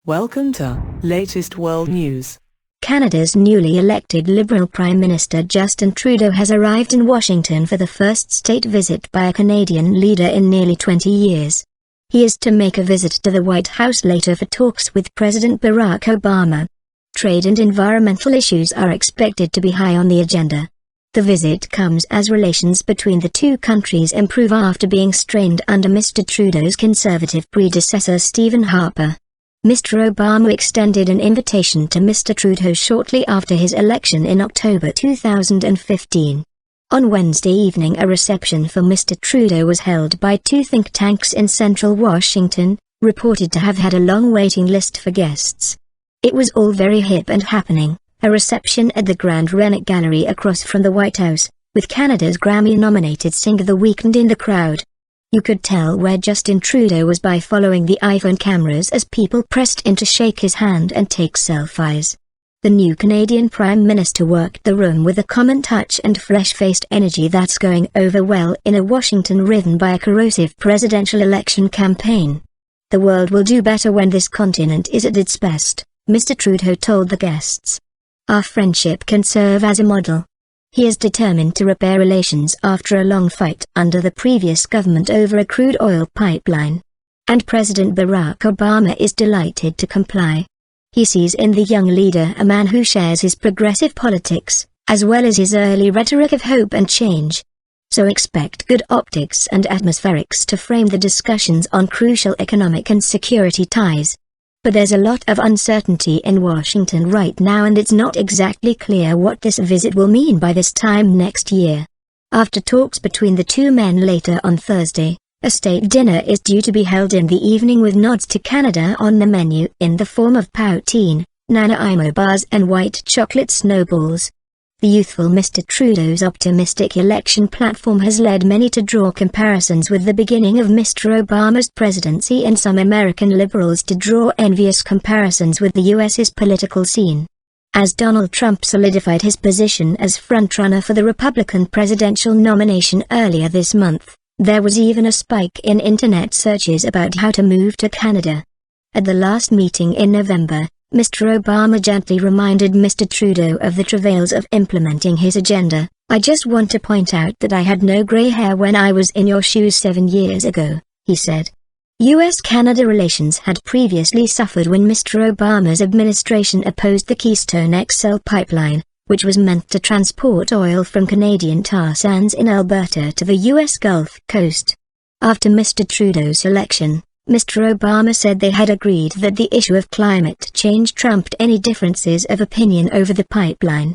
Welcome to latest world news. Canada's newly elected Liberal Prime Minister Justin Trudeau has arrived in Washington for the first state visit by a Canadian leader in nearly 20 years. He is to make a visit to the White House later for talks with President Barack Obama. Trade and environmental issues are expected to be high on the agenda. The visit comes as relations between the two countries improve after being strained under Mr. Trudeau's Conservative predecessor Stephen Harper. Mr. Obama extended an invitation to Mr. Trudeau shortly after his election in October 2015. On Wednesday evening, a reception for Mr. Trudeau was held by two think tanks in central Washington, reported to have had a long waiting list for guests. It was all very hip and happening, a reception at the Grand Renwick Gallery across from the White House, with Canada's Grammy-nominated singer The Weeknd in the crowd. You could tell where Justin Trudeau was by following the iPhone cameras as people pressed in to shake his hand and take selfies. The new Canadian Prime Minister worked the room with a common touch and fresh-faced energy that's going over well in a Washington riven by a corrosive presidential election campaign. "The world will do better when this continent is at its best," Mr. Trudeau told the guests. "Our friendship can serve as a model." He is determined to repair relations after a long fight under the previous government over a crude oil pipeline. And President Barack Obama is delighted to comply. He sees in the young leader a man who shares his progressive politics, as well as his early rhetoric of hope and change. So expect good optics and atmospherics to frame the discussions on crucial economic and security ties. But there's a lot of uncertainty in Washington right now, and it's not exactly clear what this visit will mean by this time next year. After talks between the two men later on Thursday, a state dinner is due to be held in the evening with nods to Canada on the menu in the form of poutine, Nanaimo bars and white chocolate snowballs. The youthful Mr. Trudeau's optimistic election platform has led many to draw comparisons with the beginning of Mr. Obama's presidency, and some American liberals to draw envious comparisons with the U.S.'s political scene. As Donald Trump solidified his position as frontrunner for the Republican presidential nomination earlier this month, there was even a spike in internet searches about how to move to Canada. At the last meeting in November, Mr. Obama gently reminded Mr. Trudeau of the travails of implementing his agenda. "I just want to point out that I had no gray hair when I was in your shoes 7 years ago," he said. U.S.-Canada relations had previously suffered when Mr. Obama's administration opposed the Keystone XL pipeline, which was meant to transport oil from Canadian tar sands in Alberta to the U.S. Gulf Coast. After Mr. Trudeau's election, Mr. Obama said they had agreed that the issue of climate change trumped any differences of opinion over the pipeline.